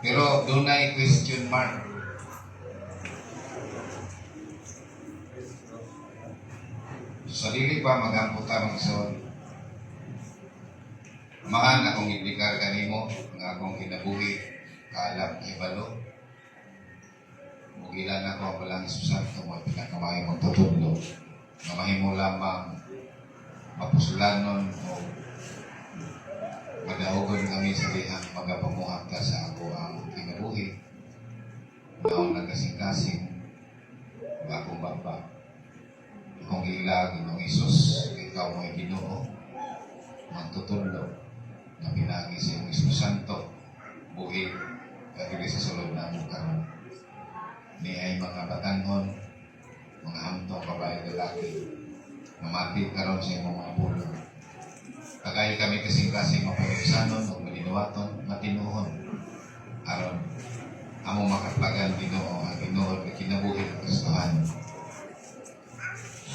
Pero doon na question mark. Sa dili pa mag-ampot ang son. Mahan akong iblikar kanimo, nga akong kinabuhi, kaalam ibalo. Mugilan ako ang walang Santo mo, pinakamayo magtutudlo. Nga mahimo lamang mapusulanon o madaugon kami sa lihang magapamuhang ka sa ako ang kinabuhi. Naon nagkasing-kasing, akong baba. Akong ilag, Ginoong Isus, ikaw mo'y Ginoo, magtutudlo, na pinagi sa iyong Espiritu Santo, buhig, kagili sa sulod na mo karon. Ni ay mga batanon, mga hamtong babae lalaki, namati karon sa iyong mga pulo. Kagaya kami kasing-kasing mapagsanon o malinawaton, matinuhon. Aron, among makaplagan Ginoo, ang Ginoo na kinabuhi ng Kristohan.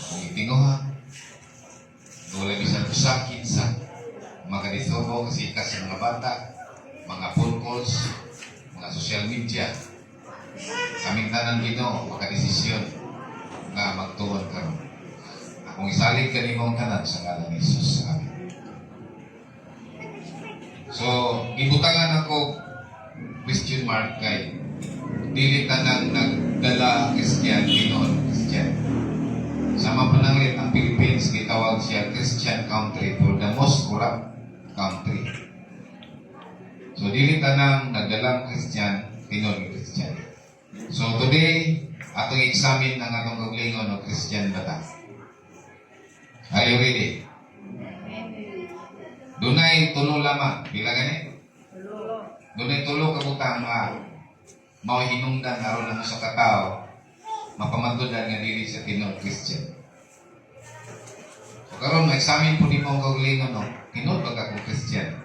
Kung itinguha, wala bisan sakit sa makadisturbo kasi sa mga bata, mga phone calls, mga social media. Kaming tanan Ginoo makadesisyon nga magtuon karon. Akong isalig kanimong tanan sa ngalan ni Jesus. Amen. So, ibutangan ako question mark kay dili tanang nagdala Christian Ginoo Christian. Sama pananglit ang Philippines gitawag siya Christian country for the most corrupt country. So dili tanang nagdalang Christian tinon Christian. So today atong examine ang atong kaugalingon o Christian bata. Are you ready? Dunay tulo lamang. Pila gani? Dunay tulo ka butang mao hinungdan aron namo sa katao mapamatudan nga dili sa tinud Christian. So karon ma-examine po nimo ang kaugalingon no. Tinud ba ka kung Christian?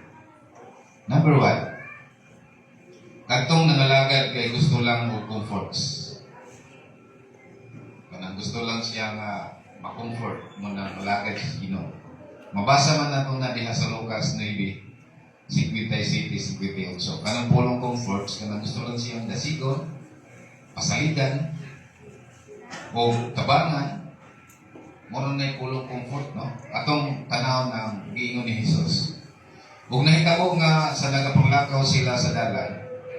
Number 1. Kadtong nangalagad kay gusto lang og comforts. Kanang gusto lang siya nga ma-comfort mo nang malagad sa Ginoo. Mabasa man nato na diha sa Lucas 9:57-58. Kanang pulong comforts, kanang gusto lang siyang dasigon, pasaligan, o tabangan, muna na pulong comfort, no? Atong tanaw ng giingon ni Jesus. Kung nahitabo nga sa nagapanglakaw sila sa dalan,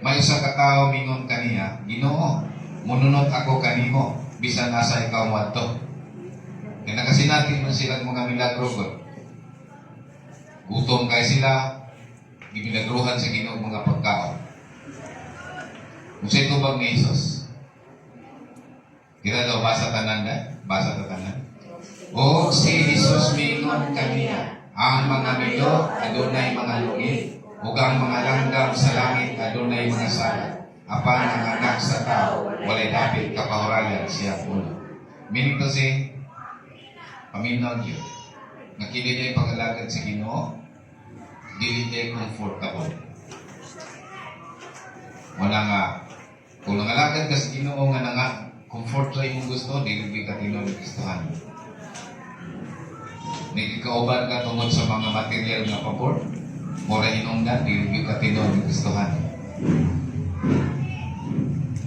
may usa ka tawo mingon kaniya, Ginoo, mununot ako kanimo, bisan nasa ikaw moadto. Kaya nakasinatin man sila mga milagro ko. Gutom kay sila, gimilagruhan sa Ginoo mga pagkaon. Kung sa ito bang ni Jesus? Kita daw basa tanan na? Basa tanan. O si Jesus mingon kaniya, ang mga milo adunay mga lungit, ug ang mga langgam sa langit adunay mga sala. Apan ang anak sa tao, walay dapit kapahurayan siya puno. Meaning to say, paminaw yun. Nakili niya yung pag-alagad sa Ginoo, dili niya comfortable. Wala nga, kung nangalagad ka sa Ginoo nga nga, comfort sa imong gusto, dili ka tinong Kristohan. Nagkikauban ka tungod sa mga material na pabor, mura hinungdan, dili ka tinong Kristohan.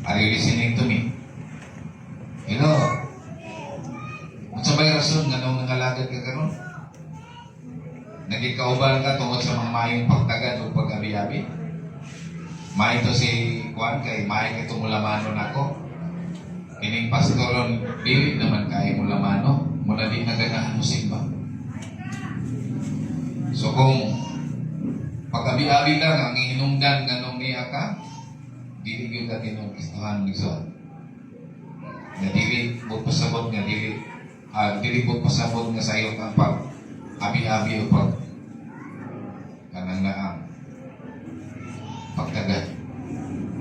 Are you listening to me? You know, kung sabay rason nga nung nangalagad ka karon, nagkikauban ka tungod sa mga mayong pagtagad o pag-abi-abi. May ito si Juan kay may ito mulamano na ako. Kining pastoron, dili naman kaya mulamano. Muna di naganahan mo simba. So kung pag-abi-abi lang ang hinungdan nga nung niya ka, dili yung katinong Kristohan ng Son. Na dili mo pasabot nga dili mo pasabot nga sa iyo ang pag-abi-abi o pag kanang naang pagtagad.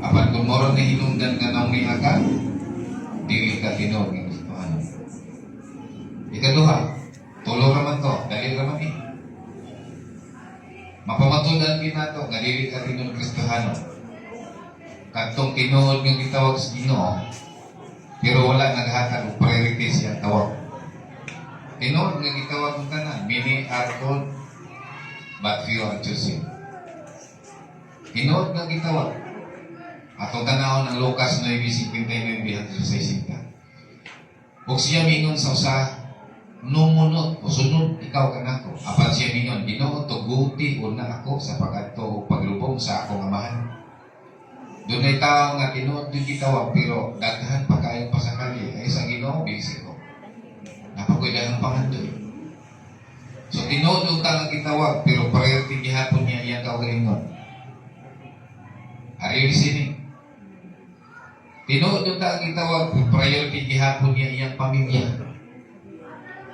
Apan kung moron na hinungdan nga nang niya ka, dili ka tinong ng Kristohan. Ikaduha, tulo raman to, dali raman eh. Mapamatudan din nato nga dili ka tinong Kristohan. Kadtong tinuod nga gitawag sa Ginoo, pero wala naghatag og priority siya tawag. Tinuod nga gitawag ng tanan, many are called, but few are chosen. Tinuod nga gitawag, Atong tanawon ang Lucas 9:59 hanggang 60. Ug siya mingon sa usa, numunot o sunod ikaw kanako. Apan siya mingon, Ginoo, tuguti una ako sa pag-adto paglubong sa akong amahan. Dunay tao nga tinuod yung gitawag pero daghan pa kayo pa sa kali. Ay sa Ginoo busy ko. Napakoy daghang pangandoy. So tinuod yung tao nga gitawag pero priority gihapon niya iyang kaugalingon. Are you listening? Tinuod yung tao nga gitawag pero priority gihapon niya iyang pamilya.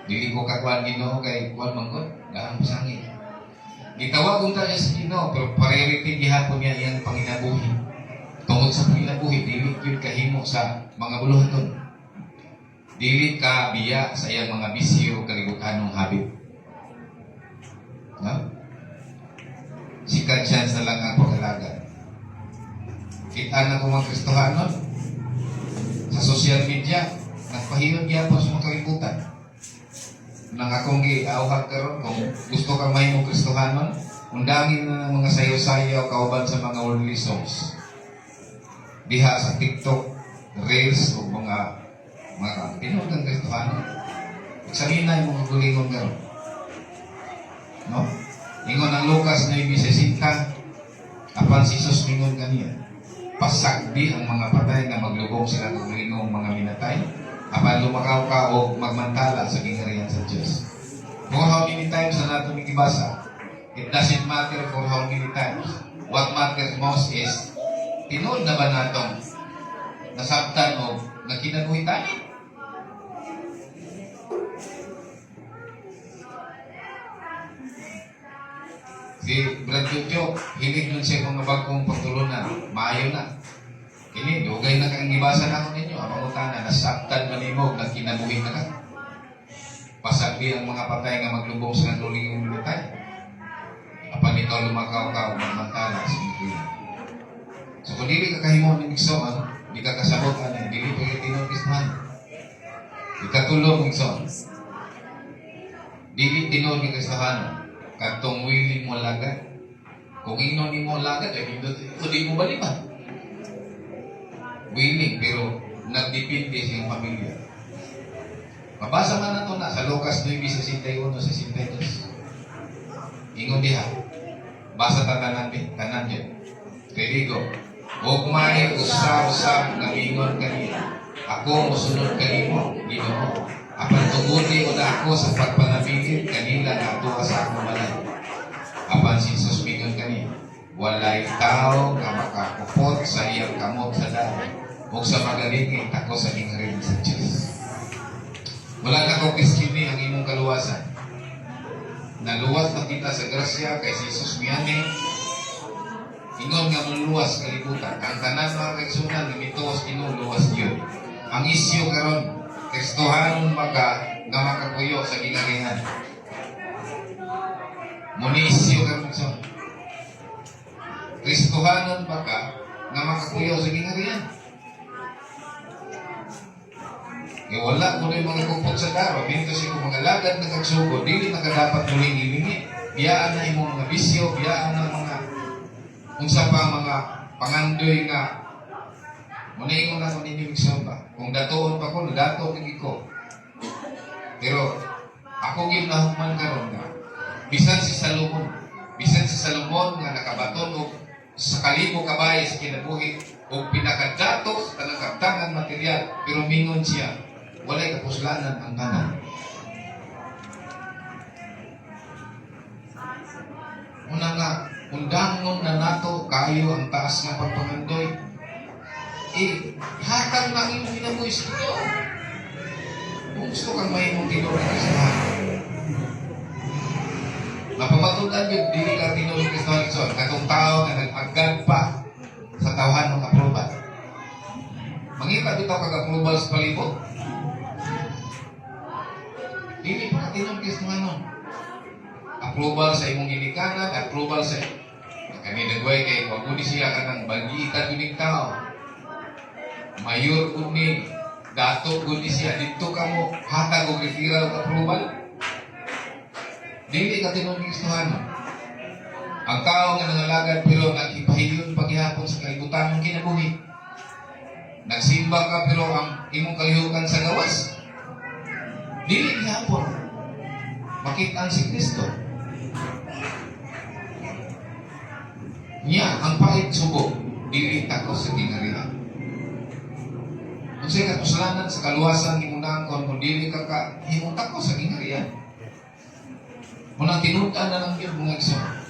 Dili ko kakuan Ginoo kay kuan mangkot dahang pasangit. Gitawag unta niya sa Ginoo pero priority gihapon niya iyang panginabuhi. Tungod sa panginabuhi dili gyud kahimo sa mga buluhaton. Dili ka biya sa iyang mga bisyo kalibutanong habit. No? Second chance na lang ang pag-alaga. Kita na ko mga Kristohanon sa social media nagpahilot gyapon sa mga kalibutan. Nang akong giawhag karon kung gusto ka mahimong Kristohanon, undangin na ng mga sayo-sayo kauban sa mga worldly songs. Diha sa TikTok, Reels o mga tinugang Kristohanon. Eksamina yung mga gulingon karon. No? Ingon ang Lucas 9:60, apan si Jesus mingon kaniya, pasagdi ang mga patay na maglubong sila ng gulingong mga minatay, apan lumakaw ka o magmantala sa gingarihan sa Diyos. For how many times na nato mikibasa, it doesn't matter for how many times. What matters most is, tinuod na ba natong nasabtan o nakinabuhi tayo? Si Brad Jojo, hilig nun siya mga bagong pagtulunan. Maayo na. Kini, dugay na kang ibasa na ako ninyo. Ang utana, nasaktan manimog, nakinabuhi na ka. Pasagdi ang mga patay nga maglubong sa naluling yung minatay. Apan ikaw lumakaw ka o magmantala sa mga. So kung dili ka kahimo ng igsoon, di ka kasabot dili pa yung tinobisman. Ikatulong igsoon. Dili tinod ni Kristohanon. Katong willing mo lagad. Kung ino ni mo lagad, ay hindi mo baliman. Willing, pero nagdepende sa iyong pamilya. Mabasa man na ito na sa Lucas 9:61-62. Ingon diha. Basa tanan yun. Kaya huwag may usap-usap na mingon kanina. Ako musunod kanimo, Ginoo. Apan tuguti o na ako sa pagpanabilin kanila na ato sa akong balay. Apan si Jesus mingon kanina, walay tao nga makakupot sa iyang kamot sa dami o sa magaling ako sa ingrin sa Diyos. Wala na ko kiskini ang imong kaluwasan. Naluwas na kita sa grasya kay si Jesus miyani. Ingon nga muluwas kalibutan. Ang tanan mga kaigsunan nimituos kinuluwas yun. Ang isyu karon Kristohanon maka nga makapuyo sa ginarihan. Muni isyu karon so. Kristohanon maka nga makapuyo sa ginarihan. E wala mo na yung mga kupot sa daro. Minto siya kung mga lagad na kagsugo, dili na kadapat muling ilingi. Biyaan na yung mga bisyo, biyaan na mga unsa pa mga pangandoy nga muna yung mga maninimig ba? Kung datoon pa ko, dato kagi ko. Pero ako ginahuman karon nga bisan si Salomon nga nakabaton og sa kalibo kabaye sa kinabuhi o pinakadato sa tanang material pero mingon siya walay kapuslanan ang tanan. Una nga, undangon na nato kayo ang taas ng pagpangandoy. Hatag na ang iyong kinabuhi sa ito. Kung gusto kang may mong tinuloy ka sa lahat. Mapamatunan yun, dili ka tinuloy ka sa lahat. Katong tao na nag-agad pa sa tawahan ng approval. Mangita dito kag-approval sa palibot. Dili pa katinon kis ng approval sa imong ginikanan, approval sa kami nagway kay wag mo siya kanang bagitan uning tao. Mayor uni, dato uni siya dito kamo hatag og referral approval. Dili katinon kis Ang tao nga nangalagad pero naghipahiyon paghihapon sa kalibutan ng kinabuhi. Nagsimba ka pero ang imong kalihukan sa gawas. Dili gihapon. Makita si Kristo. Niya, ang pait subo, dili tako sa ginarihan. Kung sa'yo kasalanan sa kaluwasan, himunang kung dili ka himong tako sa ginarihan. Munang tinutan na lang yun mga igsoon.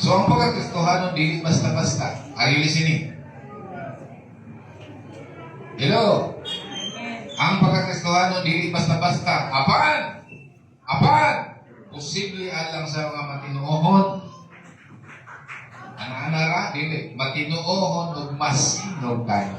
So ang pagkakristohanon, dili basta-basta. Are you listening? Hello? Ang pagkakristohanon, dili basta-basta. Apan! Apan! Posible alang sa mga matinuohon. Ana-ana ra, dili. Matinuohon o masinog tayo.